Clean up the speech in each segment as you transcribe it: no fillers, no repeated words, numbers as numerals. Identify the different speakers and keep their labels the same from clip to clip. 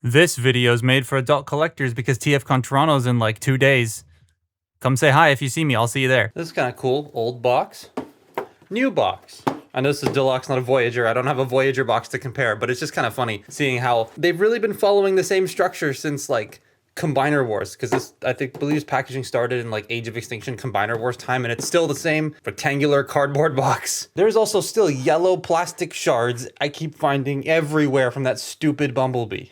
Speaker 1: This video is made for adult collectors because TFCon Toronto's in like 2 days. Come say hi if you see me, I'll see you there. This is kind of cool. Old box, new box. I know this is Deluxe, not a Voyager. I don't have a Voyager box to compare, but it's just kind of funny seeing how they've really been following the same structure since like Combiner Wars, because this, I believe packaging started in like Age of Extinction Combiner Wars time, and it's still the same rectangular cardboard box. There's also still yellow plastic shards I keep finding everywhere from that stupid Bumblebee.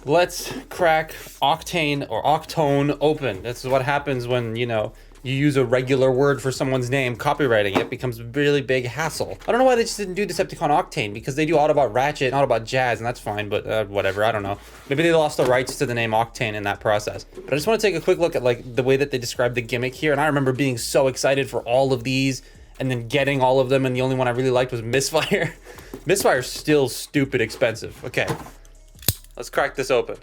Speaker 1: Let's crack Octane or Octone open. This is what happens when, you know, you use a regular word for someone's name, copywriting it becomes a really big hassle. I don't know why they just didn't do Decepticon Octane, because they do Autobot Ratchet and Autobot Jazz, and that's fine, but whatever, I don't know. Maybe they lost the rights to the name Octane in that process. But I just want to take a quick look at like the way that they describe the gimmick here, and I remember being so excited for all of these, and then getting all of them, and the only one I really liked was Misfire. Misfire's still stupid expensive. Okay, let's crack this open.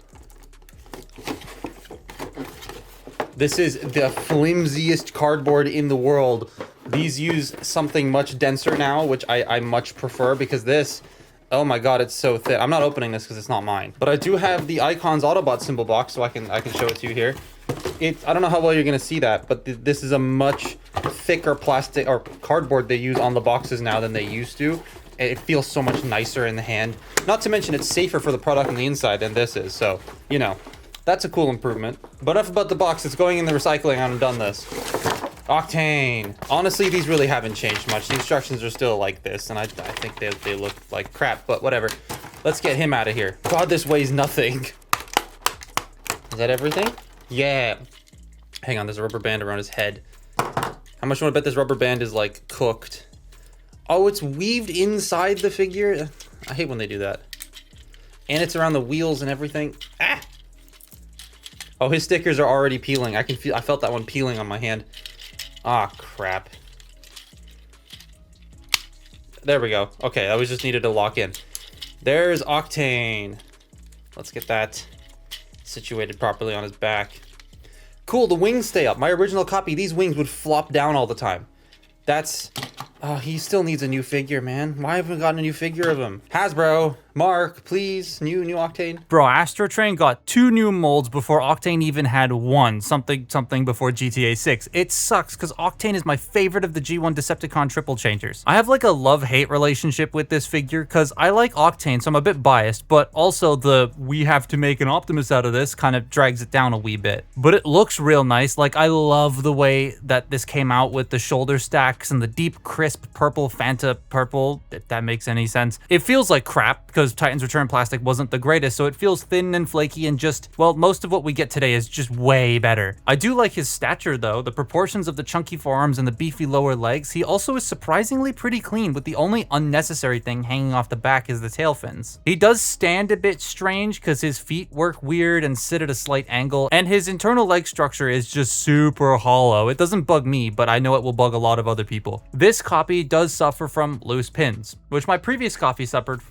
Speaker 1: This is the flimsiest cardboard in the world. These use something much denser now, which I much prefer, because this, oh my god, it's so thin. I'm not opening this because it's not mine. But I do have the Icons Autobot symbol box, so I can show it to you here. I don't know how well you're gonna see that, but this is a much thicker plastic or cardboard they use on the boxes now than they used to. It feels so much nicer in the hand. Not to mention it's safer for the product on the inside than this is, so, you know. That's a cool improvement. But enough about the box. It's going in the recycling. I'm done this. Octane. Honestly, these really haven't changed much. The instructions are still like this, and I think they look like crap, but whatever. Let's get him out of here. God, this weighs nothing. Is that everything? Yeah. Hang on, there's a rubber band around his head. How much do you want to bet this rubber band is, like, cooked? Oh, it's weaved inside the figure? I hate when they do that. And it's around the wheels and everything. Ah! Oh, his stickers are already peeling. I felt that one peeling on my hand. Ah, crap. There we go. Okay, that was just needed to lock in. There's Octane. Let's get that situated properly on his back. Cool, the wings stay up. My original copy, these wings would flop down all the time. That's... Oh, he still needs a new figure, man. Why haven't we gotten a new figure of him? Hasbro, Mark, please, new Octane. Bro, Astrotrain got 2 new molds before Octane even had 1. Something before GTA 6. It sucks, because Octane is my favorite of the G1 Decepticon triple changers. I have like a love-hate relationship with this figure, because I like Octane, so I'm a bit biased, but also the we have to make an Optimus out of this kind of drags it down a wee bit. But it looks real nice. Like, I love the way that this came out with the shoulder stacks and the deep, crisp purple Fanta purple, if that makes any sense. It feels like crap because Titan's Return plastic wasn't the greatest, so it feels thin and flaky and just, well, most of what we get today is just way better. I do like his stature though, the proportions of the chunky forearms and the beefy lower legs. He also is surprisingly pretty clean, with the only unnecessary thing hanging off the back is the tail fins. He does stand a bit strange because his feet work weird and sit at a slight angle, and his internal leg structure is just super hollow. It doesn't bug me, but I know it will bug a lot of other people. This copy does suffer from loose pins, which my previous copy suffered.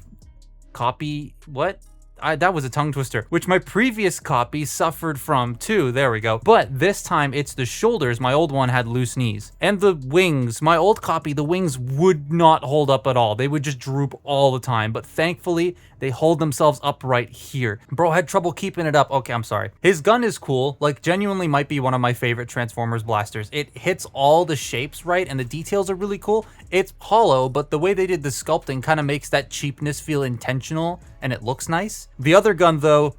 Speaker 1: That was a tongue twister. Which my previous copy suffered from too. There we go. But this time it's the shoulders. My old one had loose knees. And the wings. My old copy, the wings would not hold up at all. They would just droop all the time. But thankfully, they hold themselves up right here. Bro had trouble keeping it up. Okay, I'm sorry. His gun is cool. Like, genuinely might be one of my favorite Transformers blasters. It hits all the shapes right, and the details are really cool. It's hollow, but the way they did the sculpting kind of makes that cheapness feel intentional, and it looks nice. The other gun, though,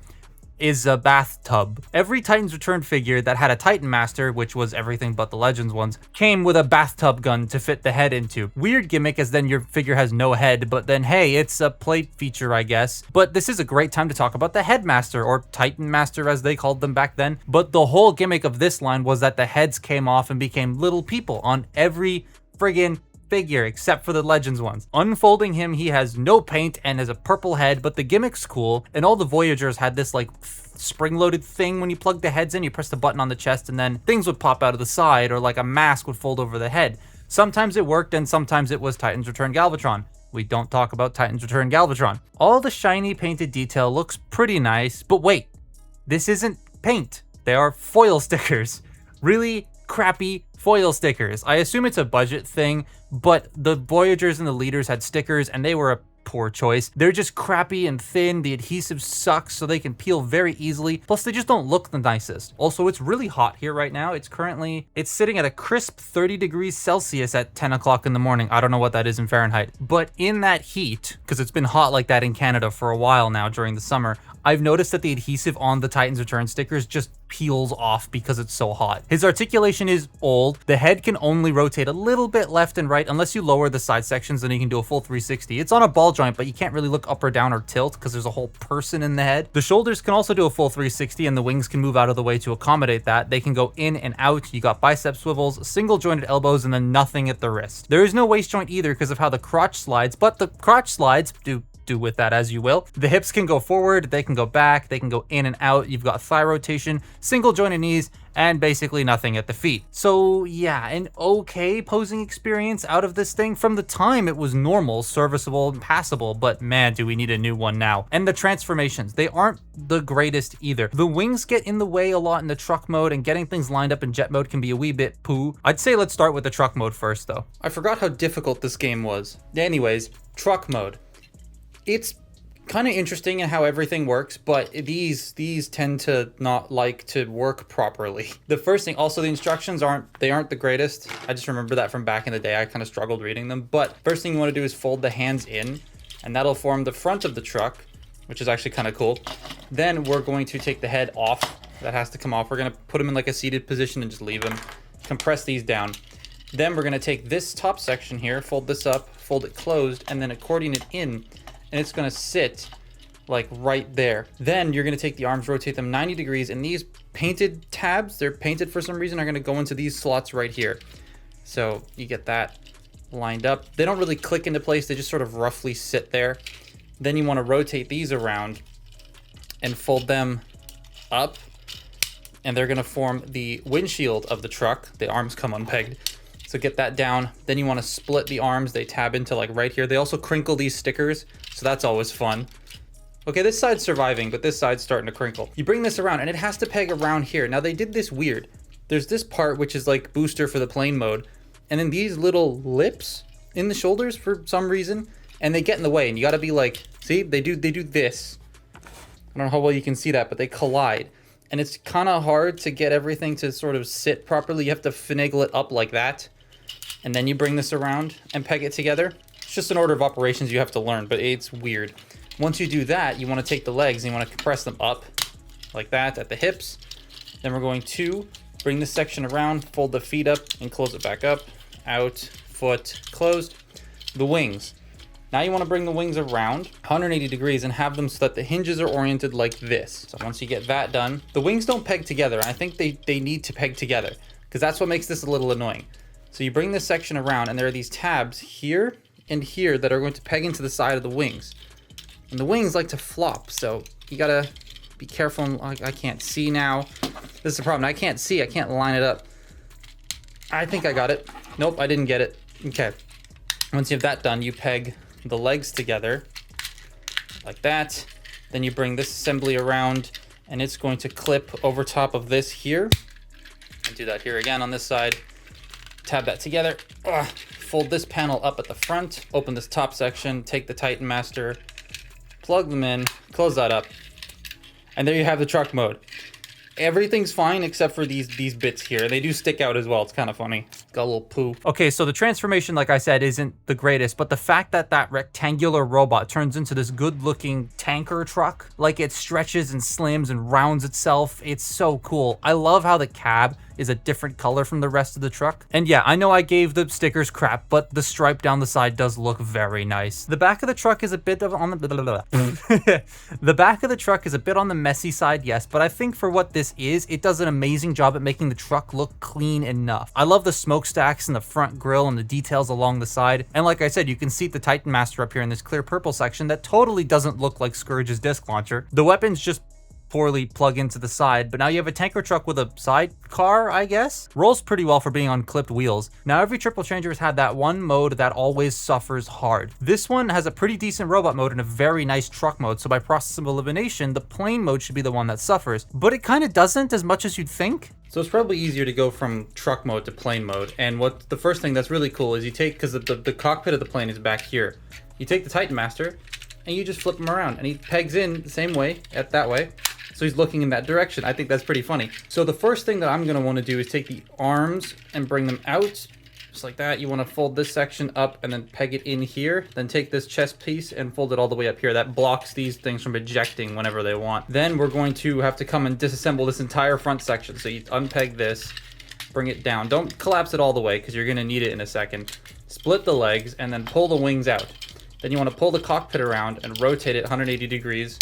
Speaker 1: is a bathtub. Every Titan's Return figure that had a Titan Master, which was everything but the Legends ones, came with a bathtub gun to fit the head into. Weird gimmick, as then your figure has no head, but then hey, it's a plate feature, I guess. But this is a great time to talk about the Headmaster, or Titan Master as they called them back then. But the whole gimmick of this line was that the heads came off and became little people on every friggin' figure except for the Legends ones. Unfolding him, he has no paint and has a purple head, but the gimmick's cool, and all the Voyagers had this like spring-loaded thing. When you plug the heads in, you press the button on the chest and then things would pop out of the side, or like a mask would fold over the head. Sometimes it worked and sometimes it was Titan's Return Galvatron. We don't talk about Titan's Return Galvatron. All the shiny painted detail looks pretty nice, but wait, this isn't paint. They are foil stickers. Really crappy foil stickers. I assume it's a budget thing, but the Voyagers and the Leaders had stickers and they were a poor choice. They're just crappy and thin, the adhesive sucks, so they can peel very easily, plus they just don't look the nicest. Also, it's really hot here right now. It's sitting at a crisp 30 degrees Celsius at 10 o'clock in the morning. I don't know what that is in Fahrenheit, but in that heat, because it's been hot like that in Canada for a while now during the summer, I've noticed that the adhesive on the Titans Return stickers just peels off because it's so hot. His articulation is old. The head can only rotate a little bit left and right unless you lower the side sections, then you can do a full 360. It's on a ball joint, but you can't really look up or down or tilt because there's a whole person in the head. The shoulders can also do a full 360 and the wings can move out of the way to accommodate that. They can go in and out. You got bicep swivels, single jointed elbows, and then nothing at the wrist. There is no waist joint either because of how the crotch slides, but the crotch slides do with that as you will. The hips can go forward, they can go back, they can go in and out. You've got thigh rotation, single jointed knees, and basically nothing at the feet. So yeah, an okay posing experience out of this thing. From the time it was normal, serviceable, and passable, but man, do we need a new one now. And the transformations, they aren't the greatest either. The wings get in the way a lot in the truck mode, and getting things lined up in jet mode can be a wee bit poo. I'd say let's start with the truck mode first though. I forgot how difficult this game was. Anyways, truck mode. It's kind of interesting in how everything works, but these tend to not like to work properly. The first thing, also the instructions aren't the greatest. I just remember that from back in the day. I kind of struggled reading them. But first thing you want to do is fold the hands in, and that'll form the front of the truck, which is actually kind of cool. Then we're going to take the head off. That has to come off. We're going to put them in like a seated position and just leave them. Compress these down. Then we're going to take this top section here, fold this up, fold it closed, and then accordion it in. And it's gonna sit like right there. Then you're gonna take the arms, rotate them 90 degrees, and these painted tabs, they're painted for some reason, are gonna go into these slots right here. So you get that lined up. They don't really click into place, they just sort of roughly sit there. Then you wanna rotate these around and fold them up, and they're gonna form the windshield of the truck. The arms come unpegged. So get that down. Then you want to split the arms. They tab into like right here. They also crinkle these stickers, so that's always fun. Okay, this side's surviving, but this side's starting to crinkle. You bring this around and it has to peg around here. Now they did this weird. There's this part which is like booster for the plane mode, and then these little lips in the shoulders for some reason, and they get in the way, and you gotta be like, see, they do this. I don't know how well you can see that, but they collide. And it's kind of hard to get everything to sort of sit properly. You have to finagle it up like that. And then you bring this around and peg it together. It's just an order of operations you have to learn, but it's weird. Once you do that, you want to take the legs and you want to compress them up like that at the hips. Then we're going to bring this section around, fold the feet up and close it back up, out, foot, closed. The wings. Now you want to bring the wings around 180 degrees and have them so that the hinges are oriented like this. So once you get that done, the wings don't peg together. I think they need to peg together because that's what makes this a little annoying. So you bring this section around and there are these tabs here and here that are going to peg into the side of the wings. And the wings like to flop, so you gotta be careful. I can't see now. This is the problem. I can't see. I can't line it up. I think I got it. Nope, I didn't get it. Okay. Once you have that done, you peg the legs together like that. Then you bring this assembly around and it's going to clip over top of this here. And do that here again on this side. Tab that together. Fold this panel up at the front. Open this top section. Take the Titan Master. Plug them in. Close that up. And there you have the truck mode. Everything's fine except for these bits here. They do stick out as well. It's kind of funny. Got a little poo. Okay, so the transformation, like I said, isn't the greatest, but the fact that that rectangular robot turns into this good-looking tanker truck, like it stretches and slims and rounds itself, it's so cool. I love how the cab is a different color from the rest of the truck. And yeah, I know I gave the stickers crap, but the stripe down the side does look very nice. The back of the truck is a bit of on the the back of the truck is a bit on the messy side, yes, but I think for what this is, it does an amazing job at making the truck look clean enough. I love the smokestacks and the front grille and the details along the side. And like I said, you can see the Titan Master up here in this clear purple section that totally doesn't look like Scourge's disc launcher. The weapons just poorly plug into the side, but now you have a tanker truck with a sidecar, I guess? Rolls pretty well for being on clipped wheels. Now every triple changer has had that one mode that always suffers hard. This one has a pretty decent robot mode and a very nice truck mode, so by process of elimination, the plane mode should be the one that suffers, but it kind of doesn't as much as you'd think. So it's probably easier to go from truck mode to plane mode, and what the first thing that's really cool is you take, because the cockpit of the plane is back here, you take the Titan Master and you just flip him around, and he pegs in the same way, at that way. So he's looking in that direction. I think that's pretty funny. So the first thing that I'm gonna wanna do is take the arms and bring them out, just like that. You wanna fold this section up and then peg it in here. Then take this chest piece and fold it all the way up here. That blocks these things from ejecting whenever they want. Then we're going to have to come and disassemble this entire front section. So you unpeg this, bring it down. Don't collapse it all the way because you're gonna need it in a second. Split the legs and then pull the wings out. Then you wanna pull the cockpit around and rotate it 180 degrees.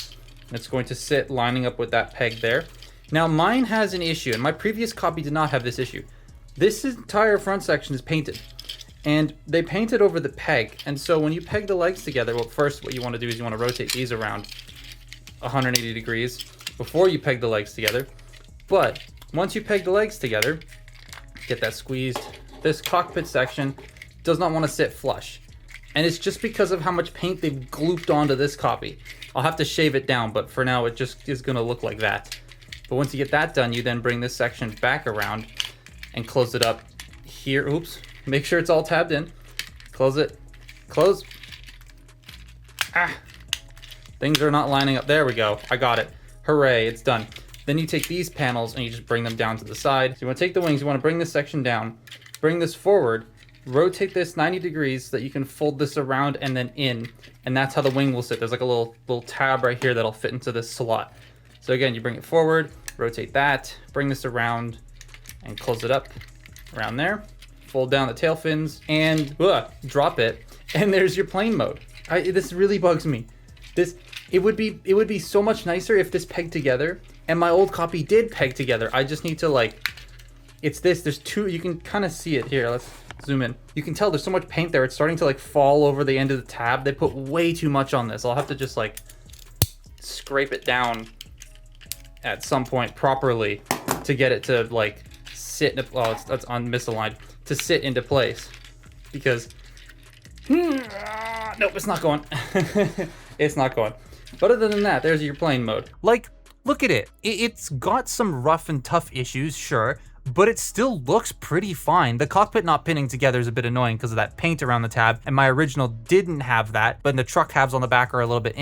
Speaker 1: It's going to sit lining up with that peg there. Now mine has an issue, and my previous copy did not have this issue. This entire front section is painted, and they painted over the peg. And so when you peg the legs together, well, first what you want to do is you want to rotate these around 180 degrees before you peg the legs together. But once you peg the legs together, get that squeezed. This cockpit section does not want to sit flush. And it's just because of how much paint they've glooped onto this copy. I'll have to shave it down, but for now it just is gonna look like that. But once you get that done, you then bring this section back around and close it up here. Oops, make sure it's all tabbed in. Close it, close. Ah, things are not lining up. There we go, I got it. Hooray, it's done. Then you take these panels and you just bring them down to the side. So you wanna take the wings, you wanna bring this section down, bring this forward, rotate this 90 degrees so that you can fold this around and then in, and that's how the wing will sit. There's like a little tab right here that'll fit into this slot. So again, you bring it forward, rotate that, bring this around and close it up around there, fold down the tail fins and drop it, and there's your plane mode. This really bugs me. It would be so much nicer if this pegged together, and my old copy did peg together. I just need to there's two, you can kind of see it here. Let's zoom in. You can tell there's so much paint there. It's starting to like fall over the end of the tab. They put way too much on this. I'll have to just like scrape it down at some point properly to get it to like sit. That's misaligned, to sit into place, because nope, it's not going. It's not going. But other than that, there's your plane mode.
Speaker 2: Like, look at it. It's got some rough and tough issues, sure, but it still looks pretty fine. The cockpit not pinning together is a bit annoying because of that paint around the tab, and my original didn't have that, but the truck halves on the back are a little bit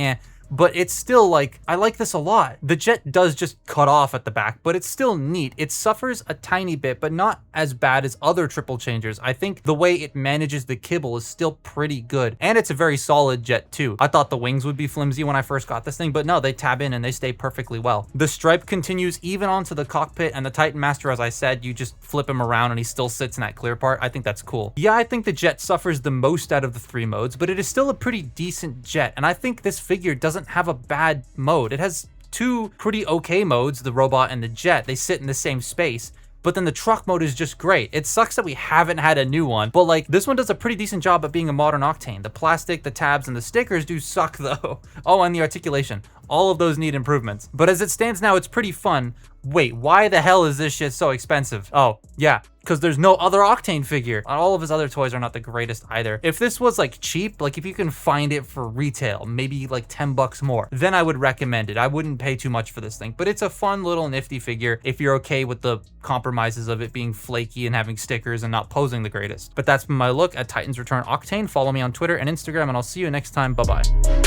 Speaker 2: but it's still like, I like this a lot. The jet does just cut off at the back, but it's still neat. It suffers a tiny bit, but not as bad as other triple changers. I think the way it manages the kibble is still pretty good, and it's a very solid jet too. I thought the wings would be flimsy when I first got this thing, but no, they tab in and they stay perfectly well. The stripe continues even onto the cockpit, and the Titan Master, as I said, you just flip him around and he still sits in that clear part. I think that's cool. Yeah, I think the jet suffers the most out of the 3 modes, but it is still a pretty decent jet, and I think this figure doesn't have a bad mode. It has 2 pretty okay modes, the robot and the jet. They sit in the same space, but then the truck mode is just great. It sucks that we haven't had a new one, but like this one does a pretty decent job at being a modern Octane. The plastic, the tabs, and the stickers do suck though. Oh, and the articulation. All of those need improvements. But as it stands now, it's pretty fun. Wait, why the hell is this shit so expensive? Oh, yeah, because there's no other Octane figure. All of his other toys are not the greatest either. If this was like cheap, like if you can find it for retail, maybe like 10 bucks more, then I would recommend it. I wouldn't pay too much for this thing, but it's a fun little nifty figure if you're okay with the compromises of it being flaky and having stickers and not posing the greatest. But that's been my look at Titan's Return Octane. Follow me on Twitter and Instagram, and I'll see you next time. Bye-bye.